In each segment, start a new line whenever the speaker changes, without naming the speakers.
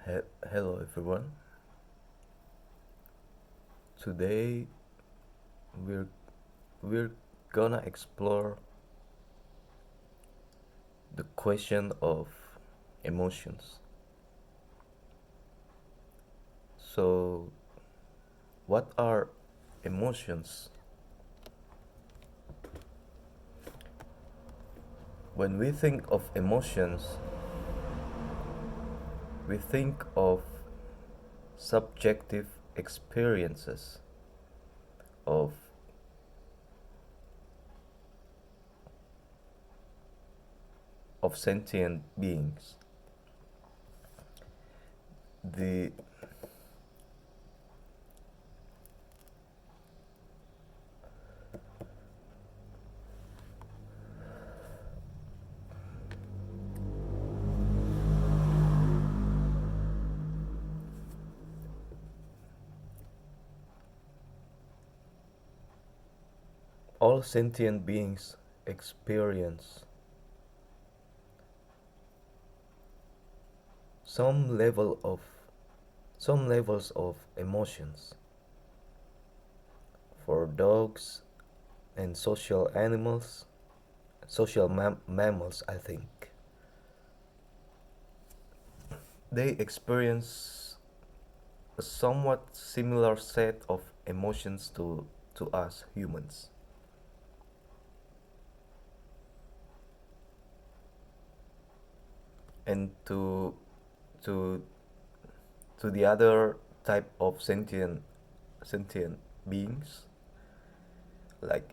Hello everyone. Today we're we're gonna explore the question of emotions. So, what are emotions? When we think of emotions, we think of subjective experiences of sentient beings. The all sentient beings experience some level of some levels of emotions. For dogs and social mammals, I think they experience a somewhat similar set of emotions to us humans. And to to the other type of sentient beings, like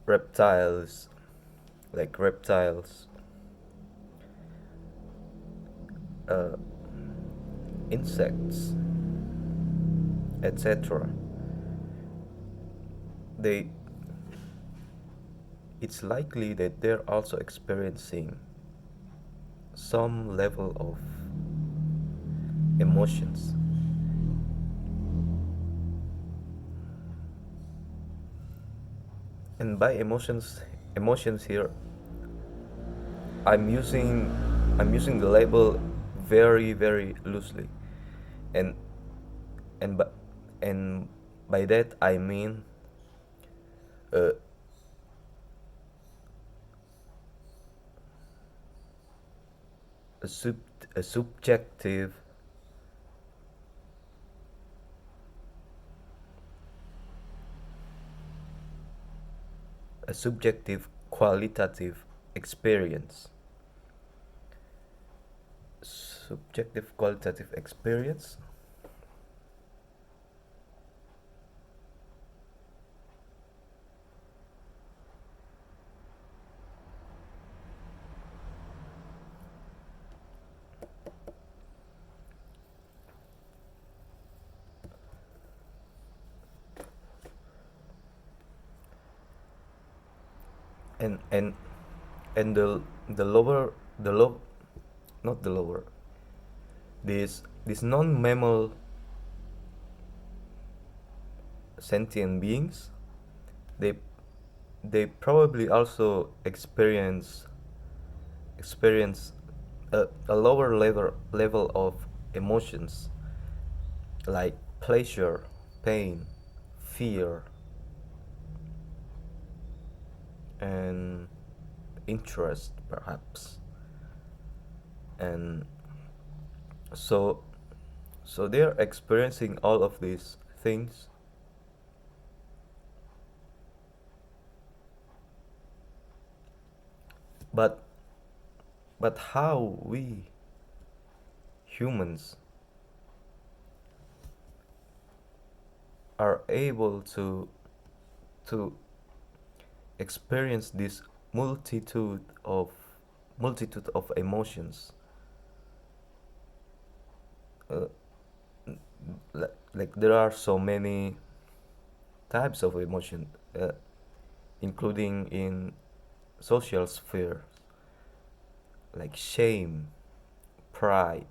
reptiles reptiles, uh, insects, etc. They It's likely that they're also experiencing some level of emotions. And by emotions here, I'm using I'm using the label very loosely. And and by, and by that I mean uh, a, sub, a subjective qualitative experience. Subjective qualitative experience. And and and the lower the low not the lower these non-mammal sentient beings, they they probably also experience a lower level of emotions, like pleasure, pain, fear, and interest, perhaps. And so they're experiencing all of these things, but how we humans are able to experience this multitude of emotions, uh, like there are so many types of emotion, including in social sphere, like shame, pride,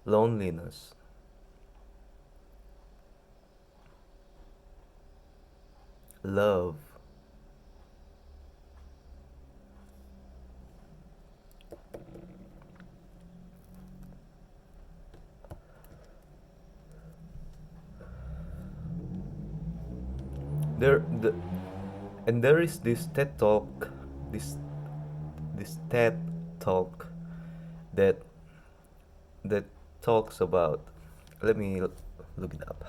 loneliness, love. there the and there is this TED talk, this this TED talk that that talks about. Let me look it up.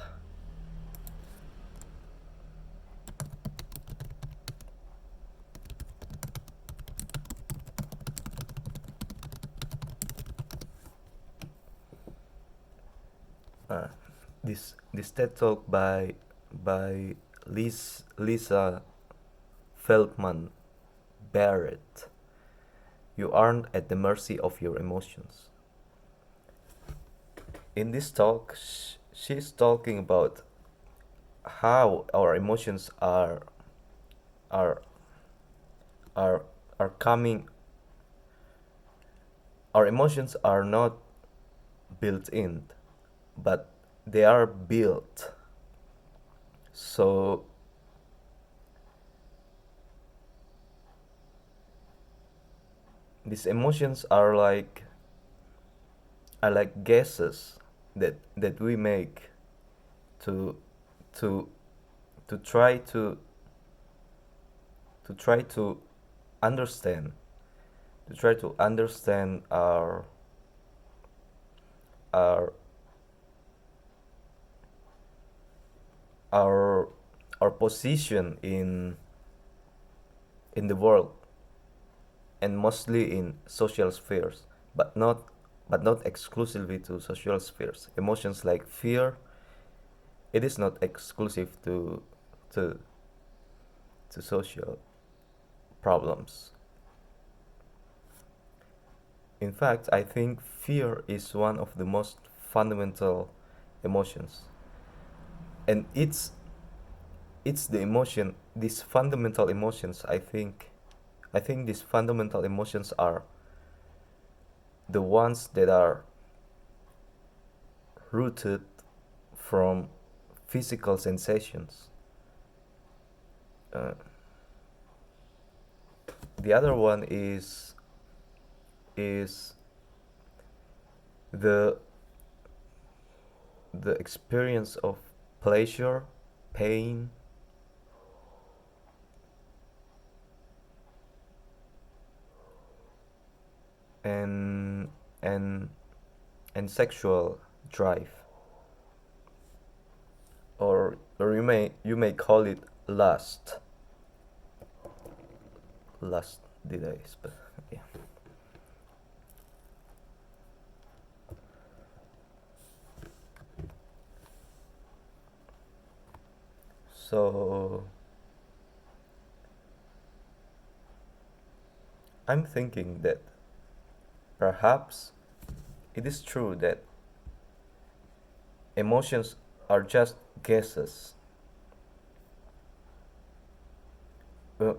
Uh, this TED talk by Lisa Feldman Barrett. You aren't at the mercy of your emotions. In this talk, she's talking about how our emotions are are are coming. Our emotions are not built in, but they are built. So these emotions are like guesses that we make to to to try to understand to try to understand our our our position in the world, and mostly in social spheres, but not exclusively to social spheres. Emotions like fear, it is not exclusive to to social problems. In fact, I think fear is one of the most fundamental emotions, and it's the emotion, these fundamental emotions. I think these fundamental emotions are the ones that are rooted from physical sensations. Uh, the other one is the the experience of pleasure, pain, and and and sexual drive, or you may call it lust. Lust, did I yeah. So I'm thinking that perhaps it is true that emotions are just guesses. Well,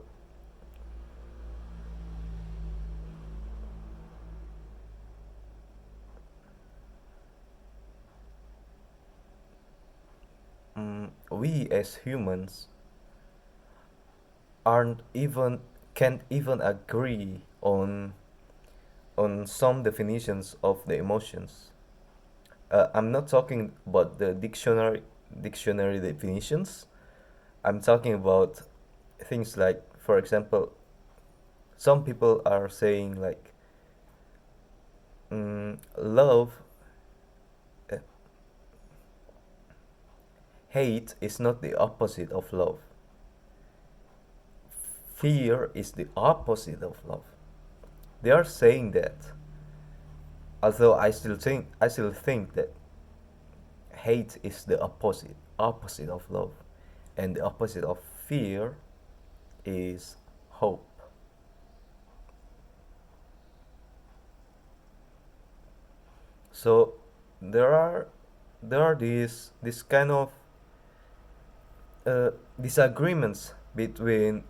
we as humans aren't even can't even agree on some definitions of the emotions. I'm not talking about the dictionary definitions. I'm talking about things like, for example, some people are saying like, love, uh, hate is not the opposite of love. Fear is the opposite of love. They are saying that, although I still think that hate is the opposite of love, and the opposite of fear is hope. So there are there are these kind of disagreements between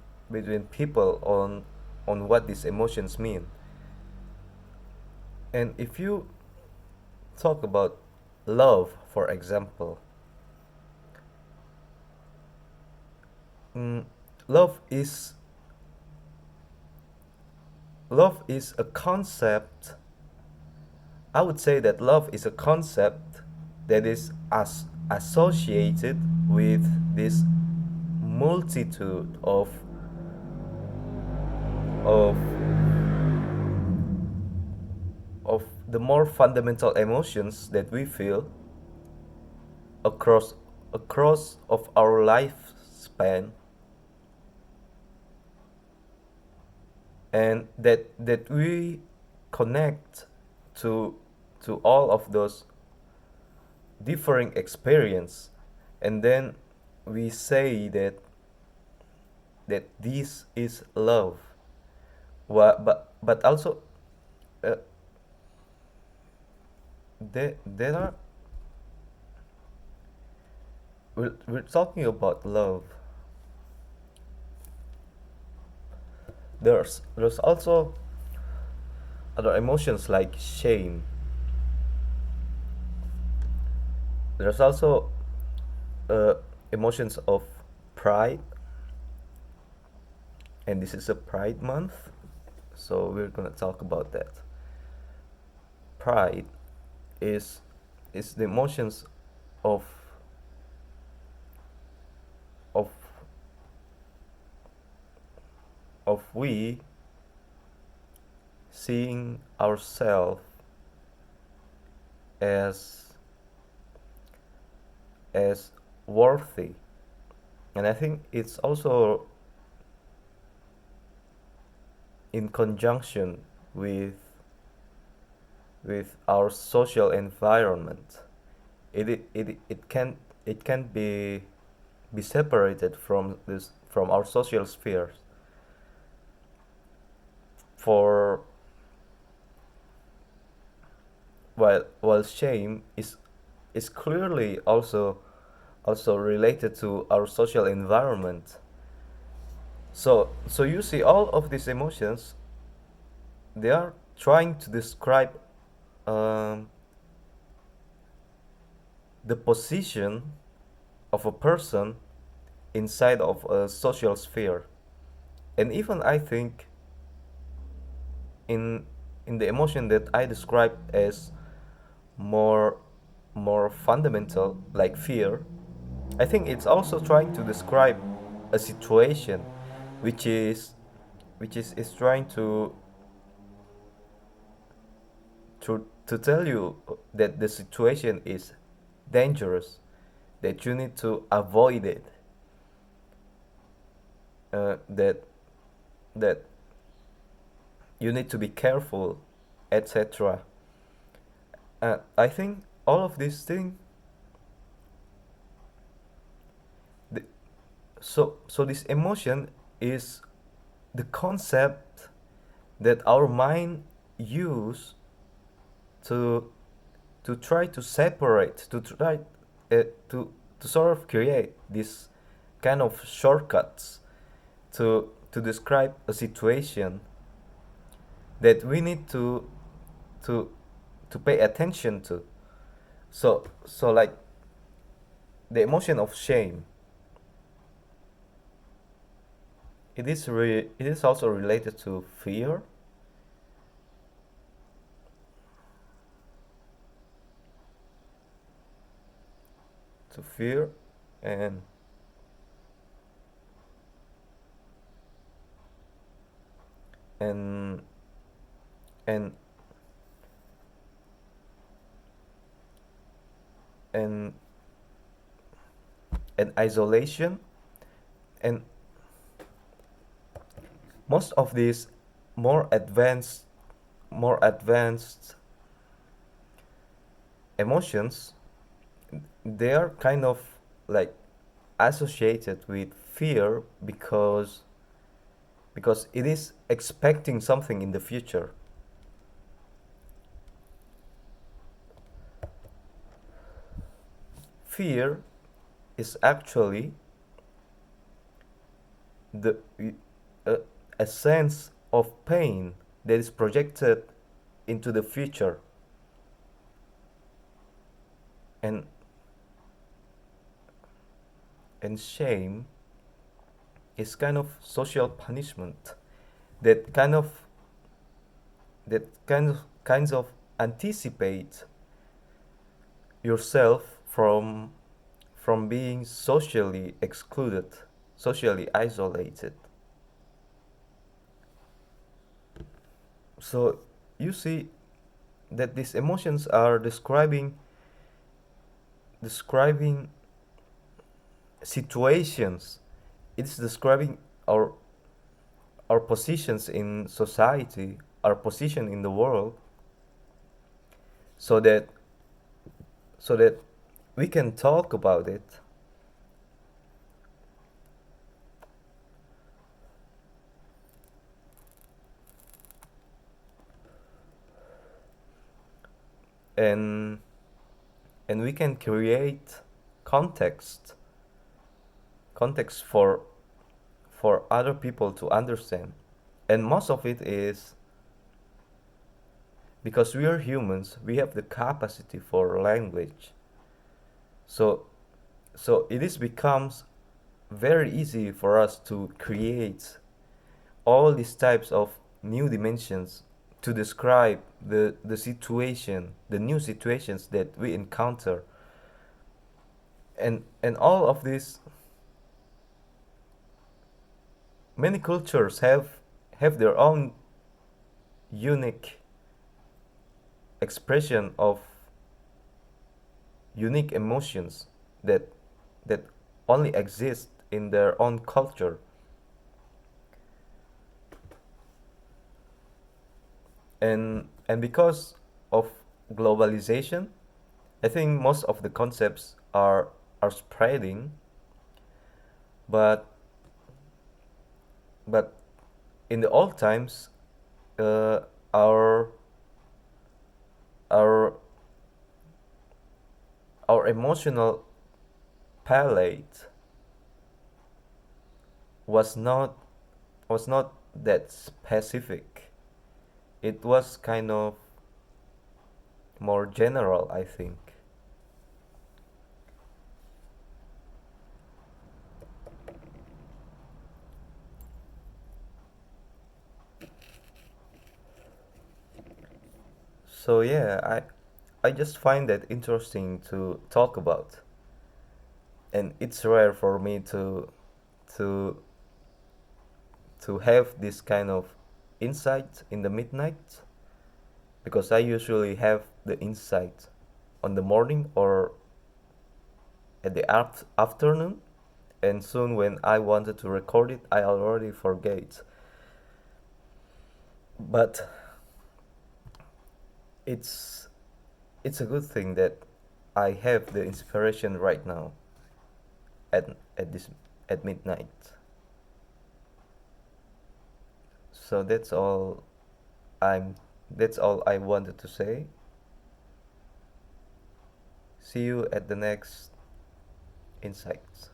people on what these emotions mean. And if you talk about love, for example, mm, love is love is a concept. I would say that love is a concept that is associated with this multitude of of the more fundamental emotions that we feel across of our lifespan, and that we connect to all of those differing experience, and then we say that this is love. But also, uh, there are, we're talking about love. There's also other emotions like shame. There's also uh, emotions of pride, and this is a Pride Month, so we're gonna talk about that. Pride is the emotions of of we seeing ourselves as worthy, and I think it's also in conjunction with our social environment. It can be separated from this, from our social spheres. For while shame is clearly also related to our social environment. So you see, all of these emotions, they are trying to describe um, the position of a person inside of a social sphere. And even I think in the emotion that I describe as more fundamental, like fear, I think it's also trying to describe a situation which is trying to tell you that the situation is dangerous, that you need to avoid it, that that you need to be careful, etc. I think all of these things. The, so this emotion is the concept that our mind use to try to separate, to try to sort of create this kind of shortcuts to describe a situation that we need to pay attention to. So like the emotion of shame, it is also related to fear, to fear and and and and and isolation. And most of these more advanced more advanced emotions, they are kind of like associated with fear, because it is expecting something in the future. Fear is actually the uh, a sense of pain that is projected into the future. And and shame is kind of social punishment that kinds of anticipate yourself from being socially excluded, socially isolated. So you see that these emotions are describing situations. It's describing our our positions in society, our position in the world, so that so that we can talk about it. and and we can create context context for other people to understand. And most of it is because we are humans, we have the capacity for language. So it is becomes very easy for us to create all these types of new dimensions to describe the situation, the new situations that we encounter. And all of this, many cultures have their own unique expression of unique emotions that that only exist in their own culture. And because of globalization, I think most of the concepts are spreading, but but in the old times, uh, our our our emotional palette was not was not that specific. It was kind of more general, I think. So yeah, I just find that interesting to talk about, and it's rare for me to to have this kind of insight in the midnight, because I usually have the insight on the morning or at the afternoon, and soon when I wanted to record it, I already forget. But it's it's a good thing that I have the inspiration right now at this at midnight. So I'm that's all I wanted to say. See you at the next insights.